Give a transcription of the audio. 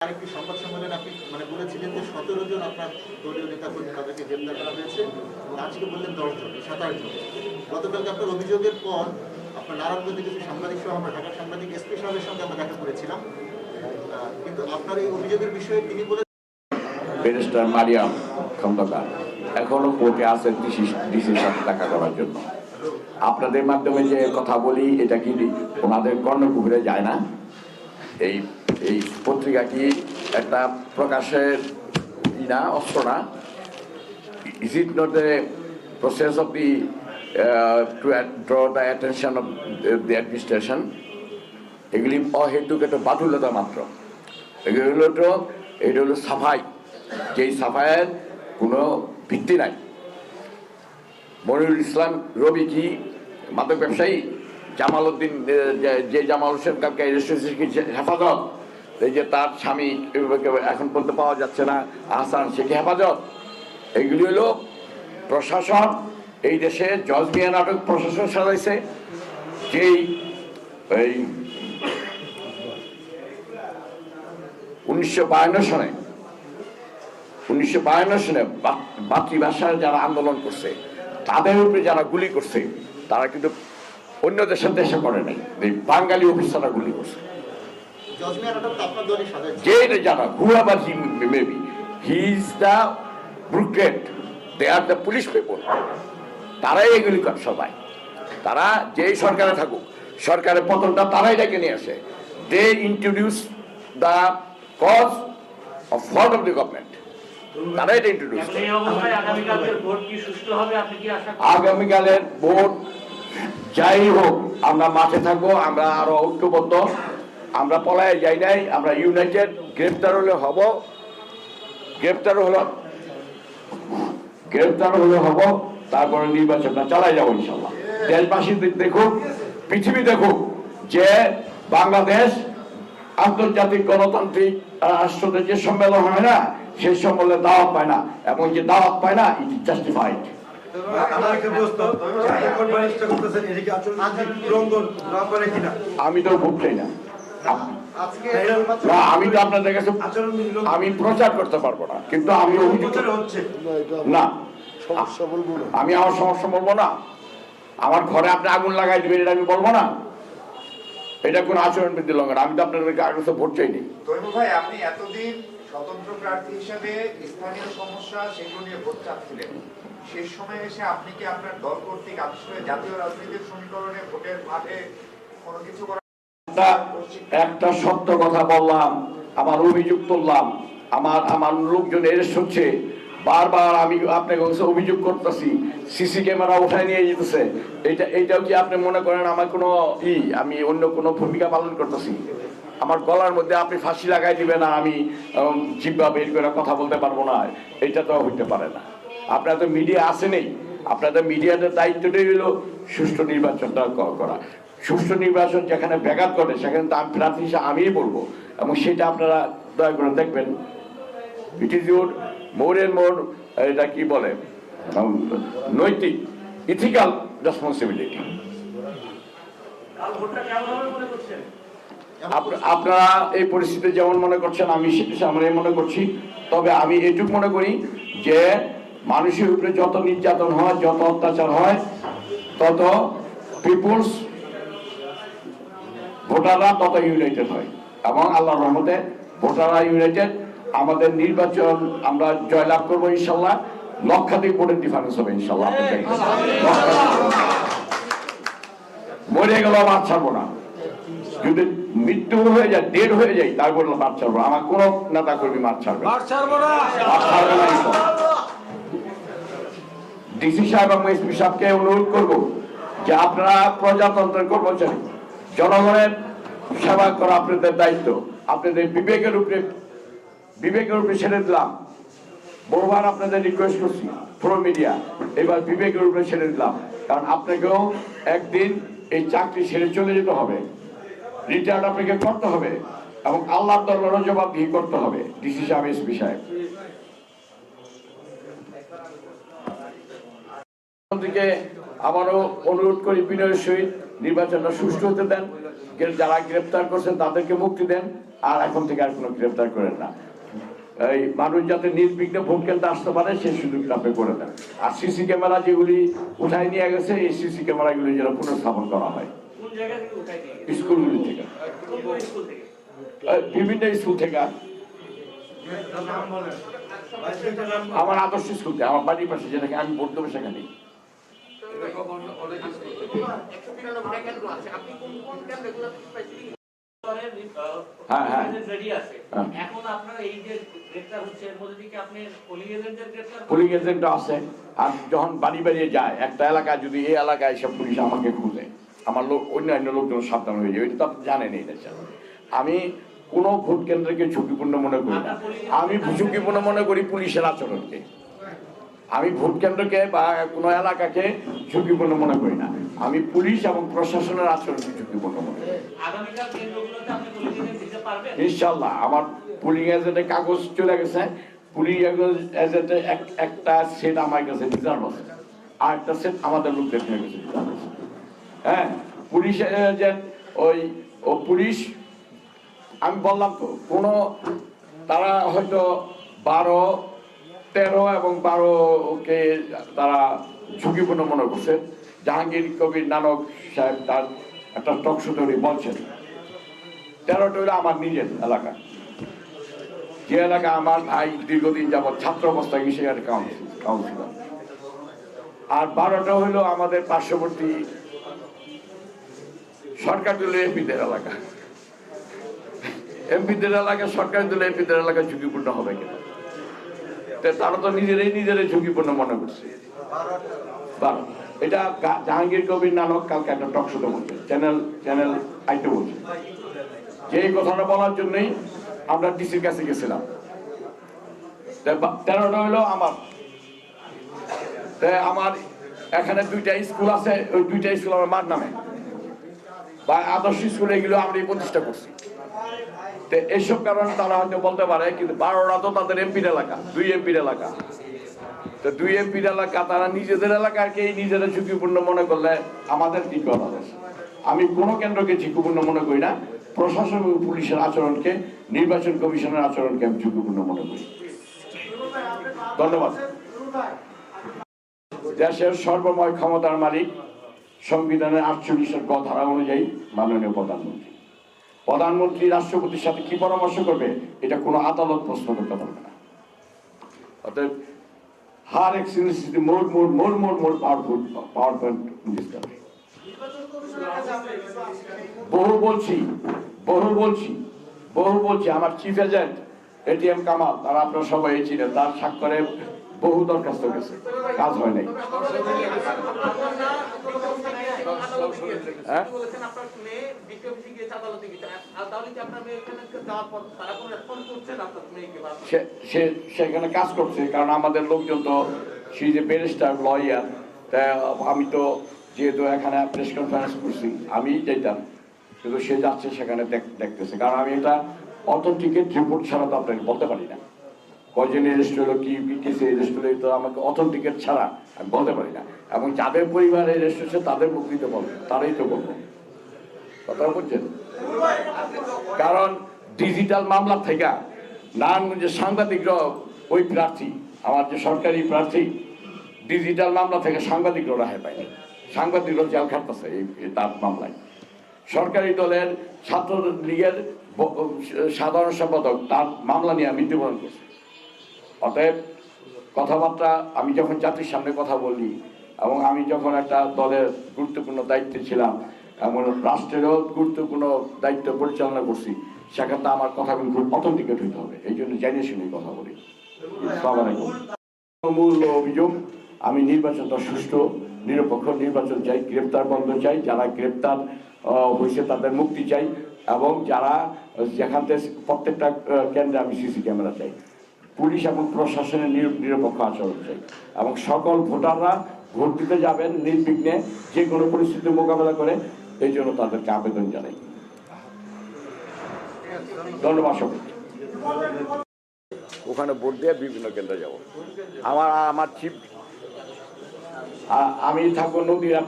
আরেকটি সংবাদ সম্মেলনে আপনি বলেছিলেন যে 17 জন আপনার দলীয় নেতা কর্মী তাদেরকে গ্রেপ্তার করা হয়েছে এবং আজকে বললেন 10 জন 27 জন। গতকালকে আপনার অভিযোগের পর আপনার নারায়ণগঞ্জে কিছু সাংবাদিক সহ আমরা ঢাকার সাংবাদিক এসপি সাহেবের সঙ্গে আমরা দেখা করেছিলাম, কিন্তু আপনার এই অভিযোগের বিষয়ে তিনি বলে ব্যারিস্টার মারিয়াম খন্দকার এখনো কোর্টে আছেন ডিসির সাথে দেখা করার জন্য। আপনাদের মাধ্যমে যে কথা বলি এটা কি ওনাদের কর্ণকুহরে যায় না? এই এই পত্রিকা কি একটা প্রকাশের না অস্ত্র না? Is it not the process of the two draw the attention of the administration? এগুলি অহেতুক একটা বাতুলতা মাত্র। এগুলো তো এটা হলো সাফাই, যেই সাফাইয়ের কোনো ভিত্তি নাই। মনিরুল ইসলাম রবি কি মাদক ব্যবসায়ী? জামাল উদ্দিন যে জামাল হোসেন কালকে হেফাজত, এই যে তার স্বামী এখন পর্যন্ত পাওয়া যাচ্ছে না, আহসান সে কি হেফাজত? এইগুলি হলো প্রশাসন। এই দেশে জজ মিয়া নাটক প্রশাসন সাজাইছে, যেই এই 1952 সনে মাতৃভাষার যারা আন্দোলন করছে তাদের উপরে যারা গুলি করছে তারা কিন্তু অন্য দেশে করে নাই, বাঙালি অফিসাররা গুলি করছে। যে জানা whoever he may be, he is the brigade, they are the police people. তারাই এগুলি করে সবাই। তারা যেই সরকারে থাকুক, সরকারের পতনটা তারাই ডেকে নিয়ে আসে। They introduce the cause of fault of the government. তারাই এটা ইন্ট্রোডিউস করে। আগামীকালের ভোট যাই হোক, আমরা মাঠে থাকবো, আমরা আরো ঐক্যবদ্ধ, আমরা পলায় যাই নাই, আমরা ইউনাইটেড। গ্রেপ্তার হলে হব, তারপরে নির্বাচনটা চালাই যাবো ইনশাল্লাহ। দেশবাসী দেখুক, পৃথিবী দেখুক যে বাংলাদেশ আন্তর্জাতিক গণতান্ত্রিক রাষ্ট্রদের যে সম্মেলন হয় না, সেই সম্মেলনে দাওয়াত পায় না, এবং যে দাওয়াত পায় না ইট ইজ জাস্টিফাইড। আমি তো ভোট চাই না, আমি তো আপনাদের কাছে আমি প্রচার করতে পারবো না, কিন্তু আমি অভিযোগ না, আমি আমার সমস্যা বলবো না। আমার ঘরে আপনি আগুন লাগাই দিবেন এটা আমি বলবো না, এটা কোন আচরণ বিধি লঙ্ঘন। আমি তো আপনাদের কাছে ভোট চাইনি। ভাই, আপনি এতদিন স্বতন্ত্র প্রার্থী হিসেবে স্থানীয় সমস্যা সেগুলো নিয়ে ভোট চাচ্ছিলেন, শেষ সময় এসে আপনি কি আপনার দল কর্তৃক আসলে জাতীয় রাজনীতির সমীকরণে ভোটের মাঠে কোনো কিছু করার? একটা সত্য কথা বললাম, আমার অভিযোগ তুললাম, আমার লোকজন এরেস্ট হচ্ছে, বারবার আমি আপনাকে অভিযোগ করতেছি, সিসি ক্যামেরা উঠায় নিয়ে যেতেছে। এইটাও কি আপনি মনে করেন আমার কোনো আমি অন্য কোনো ভূমিকা পালন করতেছি? আমার গলার মধ্যে আপনি ফাঁসি লাগাই দিবেন আর আমি জিব্বা বের করে কথা বলতে পারবো না, এটা তো হইতে পারে না। আপনারা তো মিডিয়া আসেনি, আপনাদের মিডিয়াদের দায়িত্বটাই হলো সুষ্ঠু নির্বাচনটা করা। সুষ্ঠু নির্বাচন যেখানে ব্যাঘাত ঘটে সেখানে তো আমি প্রার্থী হিসেবে আমিই বলবো, এবং সেটা আপনারা দয়া করে দেখবেন। It is your more and more, এটা কি বলে, নৈতিক ইথিক্যাল রেসপন্সিবিলিটি। আপনারা এই পরিস্থিতি যেমন মনে করছেন আমি আমরা মনে করছি, তবে আমি এটুকু মনে করি যে মানুষের উপরে যত নির্যাতন হয়, যত অত্যাচার হয়, তত পিপুলস ভোটাররা তত ইউনাইটেড হয়, এবং আল্লাহর রহমতে ভোটাররা ইউনাইটেড। আমাদের নির্বাচন আমরা জয়লাভ করবো ইনশাল্লাহ, লক্ষাধিক ভোটের ডিফারেন্স হবে ইনশাল্লাহ। মরে গেল মাঠ ছাড়বো না, যদি মৃত্যু হয়ে যায়, ডেড হয়ে যায়, তারপর মাঠ ছাড়বো। আমার কোন নেতা কর্মী মাঠ ছাড়বে না। ডিসি সাহেব এবং এসপি সাহেবকে অনুরোধ করবো যে আপনারা প্রজাতন্ত্রের কর্মচারী, জনগণের সেবা করা আপনাদের দায়িত্ব। আপনাদের বিবেকের উপরে ছেড়ে দিলাম। বহুবার আপনাদের রিকোয়েস্ট করছি প্রো মিডিয়া, এবার বিবেকের উপরে ছেড়ে দিলাম, কারণ আপনাকেও একদিন এই চাকরি ছেড়ে চলে যেতে হবে, রিটায়ার্ড আপনাকে করতে হবে, এবং আল্লাহর দরবারে জবাবদিহি করতে হবে। ডিসি সাহেব, এসপি সাহেব, আবারও অনুরোধ করি বিনয়ের সহিত নির্বাচনটা সুষ্ঠু হতে দেন, যারা গ্রেপ্তার করছেন তাদেরকে মুক্তি দেন, আর এখন থেকে আর কোনো গ্রেপ্তার করেন না। এই মানুষ যাতে নির্বিঘ্নে ভোট কেন্দ্রে আসতে পারে সেই সুযোগটা আপনি করে দেন। আর সিসি ক্যামেরা যেগুলি উঠাই নিয়ে গেছে, এই সিসি ক্যামেরাগুলি যেন পুনঃস্থাপন করা হয় স্কুলগুলি থেকে, বিভিন্ন স্কুল থেকে। আমার আদর্শ স্কুল থেকে, আমার বাড়ির পাশে যেটাকে আমি ভোট দেবো সেখানে। হ্যাঁ হ্যাঁ, পুলিশ এজেন্ট আছে। আর যখন বাড়ি বাড়িয়ে যায় একটা এলাকায়, যদি এই এলাকায় সব পুলিশ আমাকে খুঁজে, আমার লোক অন্যান্য লোকজন সাবধান হয়ে যায়, এটা তো আপনি জানেন। এটা আমি কোনো ভোট কেন্দ্রকে ঝুঁকিপূর্ণ মনে করি না। আমি ঝুঁকিপূর্ণ মনে করি পুলিশের আচরণকে। আমি ভোট কেন্দ্রকে বা কোনো এলাকাকে ঝুঁকিপূর্ণ মনে করি না। আমি পুলিশ এবং প্রশাসনের আচরণকে ঝুঁকিপূর্ণ মনে করি। ইনশাল্লাহ আমার পুলিং এজেন্টের কাগজ চলে গেছে। পুলিং এজেন্টের একটা সেট আমার কাছে রিজার্ভ আছে, আর একটা সেট আমাদের লোকদের কাছে রিজার্ভ আছে। হ্যাঁ, পুলিশ এজেন্ট ও পুলিশ, আমি বললাম তো, কোনো তারা হয়তো 12, 13 এবং 12কে তারা ঝুঁকিপূর্ণ মনে করছে। জাহাঙ্গীর কবির নানক সাহেব তার একটা টক শোতে বলছেন 13টা হলো আমার নিজের এলাকা, যে এলাকা আমার ভাই দীর্ঘদিন যাবৎ ছাত্র অবস্থায় গিয়ে সেখানে কাউন্সিলর। আর 12টা হলো আমাদের পার্শ্ববর্তী সরকার দলীয় এমপিদের এলাকা। এমপিদের এলাকা, সরকারি দলীয় এমপিদের এলাকা ঝুঁকিপূর্ণ হবে কেন? তারা তো নিজেরাই ঝুঁকিপূর্ণ মনে করছে। এটা জাহাঙ্গীর কবির নানক কালকে একটা টক শোতে বলছে, চ্যানেল আইতে বলছে, যে এই কথাটা বলার জন্যই আমরা ডিসির কাছে গেছিলাম। 13টা হলো আমার এখানে 2টা স্কুল আছে, ওই 2টা স্কুল আমার মার নামে বা আদর্শ স্কুল, এগুলো আমরা প্রতিষ্ঠা করছি। এইসব কারণে তারা হয়তো বলতে পারে, কিন্তু 12টা তো তাদের এমপির এলাকা, 2 এমপির এলাকা। তো 2 এমপির এলাকা, তারা নিজেদের এলাকাকে নিজেরা ঝুঁকিপূর্ণ মনে করলে আমাদের কি করা হবে? আমি কোনো কেন্দ্রকে ঝুঁকিপূর্ণ মনে করি না। প্রশাসন এবং পুলিশের আচরণকে, নির্বাচন কমিশনের আচরণকে আমি ঝুঁকিপূর্ণ মনে করি। ধন্যবাদ। দেশের সর্বময় ক্ষমতার মালিক সংবিধানের 48-এর ক ধারা অনুযায়ী মাননীয় প্রধানমন্ত্রী রাষ্ট্রপতির সাথে কি পরামর্শ করবে, এটা কোনো আদালত প্রশ্ন করতে পারবে না। অতএব হার এক্সিলেন্সি মোর পাওয়ারফুল ডিসকাভারি। বহু বলছি আমার চিফ এজেন্ট এটিএম কামাল, তারা আপনারা সবাই ছিলেন, তার স্বাক্ষরে বহু দরখাস্ত গেছে, কাজ হয় নাই। সেখানে কাজ করছে, কারণ আমাদের লোকজন তো সেই যে ব্যারিস্টার লয়ার, আমি তো যেহেতু এখানে প্রেস কনফারেন্স করছি, আমি যেতাম, কিন্তু সে যাচ্ছে সেখানে দেখতেছে, কারণ আমি এটা অথেন্টিকেট রিপোর্ট ছাড়া তো আপনাকে বলতে পারি না। কয়জন এরেস্ট হলো, কি কেসে এরেস্ট হলো, তো আমাকে অথেন্টিকেট ছাড়া আমি বলতে পারি না। এবং যাদের পরিবারে এরেস্ট হচ্ছে তাদের মুখ দিতে বলবো, তারাই তো বলবো। কথা বলছেন? কারণ ডিজিটাল মামলা থেকে নারায়ণগঞ্জের সাংবাদিকরা, ওই প্রার্থী, আমার যে সরকারি প্রার্থী, ডিজিটাল মামলা থেকে সাংবাদিকরা রেহাই পায়নি, সাংবাদিকরা জেল খাটতেছে তার মামলায়। সরকারি দলের ছাত্র লীগের সাধারণ সম্পাদক তার মামলা নিয়ে মৃত্যুবরণ করছে। অতএব কথাবার্তা, আমি যখন জাতির সামনে কথা বলি এবং আমি যখন একটা দলের গুরুত্বপূর্ণ দায়িত্বে ছিলাম এবং রাষ্ট্রেরও গুরুত্বপূর্ণ দায়িত্ব পরিচালনা করছি, সেখানে আমার কথাগুলো খুব অথেন্টিকেট হইতে হবে। এই জন্য জানিয়ে শুনে কথা বলি। মূল অভিযোগ, আমি নির্বাচনটা সুষ্ঠু নিরপেক্ষ নির্বাচন চাই, গ্রেপ্তার বন্ধ চাই, যারা গ্রেপ্তার হয়েছে তাদের মুক্তি চাই, এবং যারা যেখান থেকে প্রত্যেকটা কেন্দ্রে আমি সিসি ক্যামেরা চাই, পুলিশ এবং প্রশাসনের নিরপেক্ষ আচরণ চাই, এবং সকল ভোটাররা ভোট দিতে যাবেন নির্বিঘ্নে, যে কোনো পরিস্থিতি মোকাবেলা করে, এই জন্য তাদেরকে আবেদন জানাই। ধন্যবাদ সকলকে। ওখানে ভোট দিয়ে বিভিন্ন কেন্দ্রে যাব। আমার চিফ, আমি থাকবো নদীরা